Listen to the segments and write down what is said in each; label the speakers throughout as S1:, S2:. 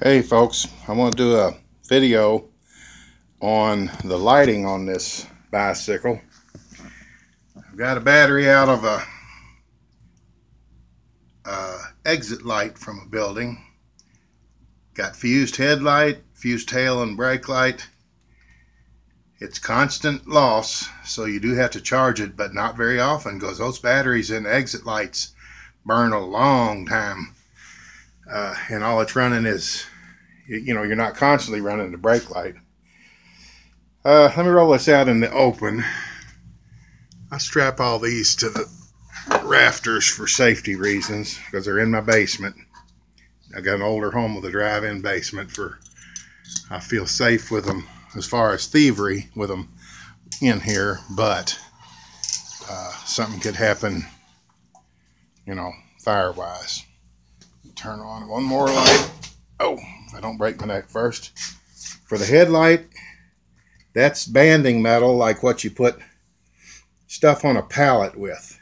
S1: Hey folks, I want to do a video on the lighting on this bicycle. I've got a battery out of a exit light from a building. Got fused headlight, fused tail and brake light. It's constant loss, so you do have to charge it, but not very often, because those batteries in exit lights burn a long time, and all it's running is, you're not constantly running the brake light. Let me roll this out in the open. I strap all these to the rafters for safety reasons, because they're in my basement. I got an older home with a drive-in basement. I feel safe with them as far as thievery with them in here, but something could happen, fire-wise. Turn on one more light. Oh, if I don't break my neck first. For the headlight, that's banding metal, like what you put stuff on a pallet with.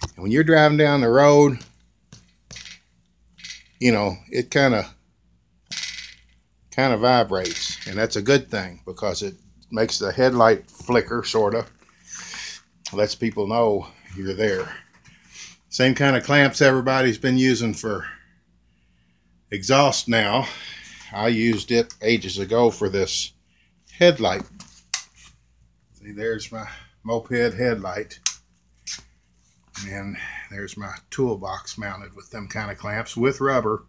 S1: And when you're driving down the road, it kind of vibrates, and that's a good thing, because it makes the headlight flicker, sort of. Lets people know you're there. Same kind of clamps everybody's been using for exhaust now. I used it ages ago for this headlight. See, there's my moped headlight, and there's my toolbox mounted with them kind of clamps with rubber,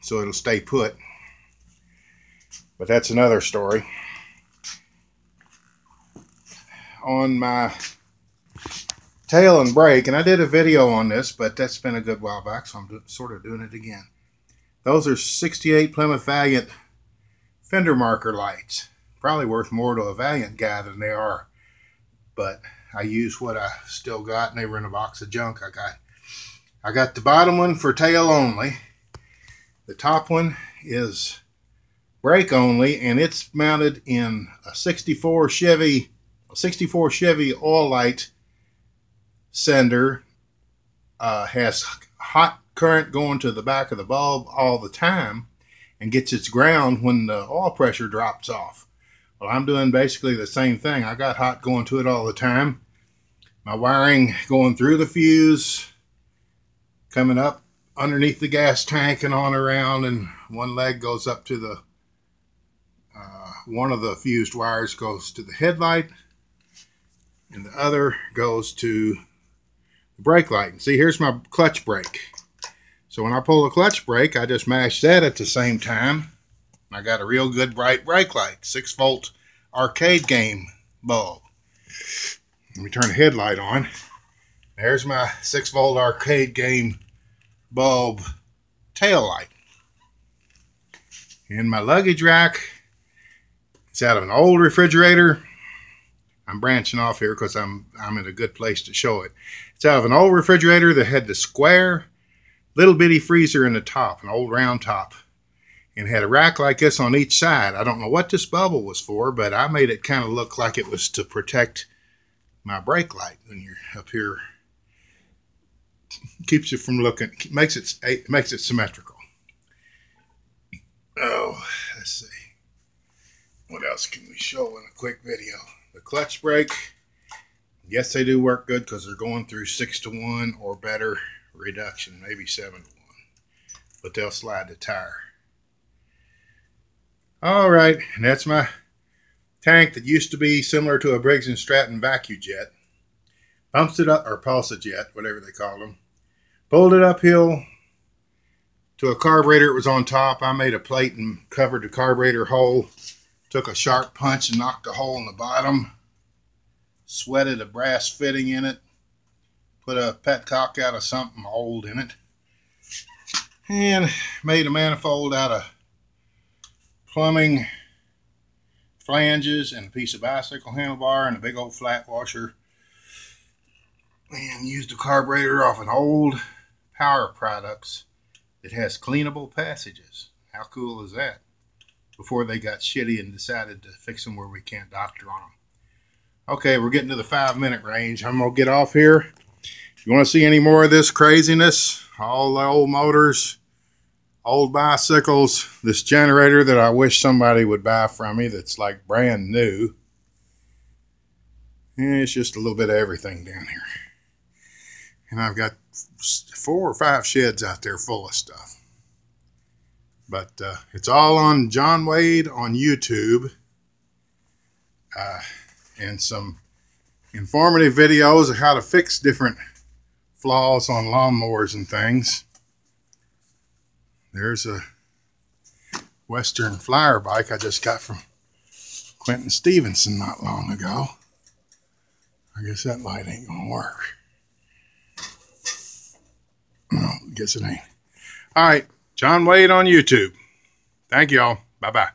S1: so it'll stay put. But that's another story. On my tail and brake, and I did a video on this, but that's been a good while back, so I'm sort of doing it again. Those are 68 Plymouth-Valiant fender marker lights. Probably worth more to a Valiant guy than they are, but I use what I still got, and they were in a box of junk I got the bottom one for tail only. The top one is brake only, and it's mounted in a 64 Chevy oil light sender. Has hot current going to the back of the bulb all the time, and gets its ground when the oil pressure drops off. Well, I'm doing basically the same thing. I got hot going to it all the time. My wiring going through the fuse, coming up underneath the gas tank and on around, and one leg goes up to the one of the fused wires goes to the headlight, and the other goes to the brake light. And see, here's my clutch brake. So when I pull the clutch brake, I just mash that at the same time. I got a real good bright brake light, 6-volt arcade game bulb. Let me turn the headlight on. There's my 6-volt arcade game bulb tail light. And my luggage rack, it's out of an old refrigerator. I'm branching off here because I'm in a good place to show it. It's out of an old refrigerator that had the square little bitty freezer in the top, an old round top, and had a rack like this on each side. I don't know what this bubble was for, but I made it kind of look like it was to protect my brake light when you're up here. Keeps you from looking, makes it symmetrical. Oh, let's see. What else can we show in a quick video? The clutch brake, yes, they do work good, because they're going through 6-to-1 or better reduction, maybe 7-to-1, but they'll slide the tire. All right, and that's my tank that used to be similar to a Briggs & Stratton vacuum jet. Pumps it up, or pulsa jet, whatever they call them. Pulled it uphill to a carburetor. It was on top. I made a plate and covered the carburetor hole. Took a sharp punch and knocked a hole in the bottom. Sweated a brass fitting in it. Put a petcock out of something old in it. And made a manifold out of plumbing flanges and a piece of bicycle handlebar and a big old flat washer. And used a carburetor off an old Power Products that has cleanable passages. How cool is that? Before they got shitty and decided to fix them where we can't doctor on them. Okay, we're getting to the 5-minute range. I'm going to get off here. If you want to see any more of this craziness, all the old motors, old bicycles, this generator that I wish somebody would buy from me that's like brand new. And it's just a little bit of everything down here. And I've got 4 or 5 sheds out there full of stuff. But it's all on John Wade on YouTube. And some informative videos of how to fix different flaws on lawnmowers and things. There's a Western Flyer bike I just got from Quentin Stevenson not long ago. I guess that light ain't gonna work. No, I guess it ain't. All right, John Wade on YouTube. Thank y'all. Bye-bye.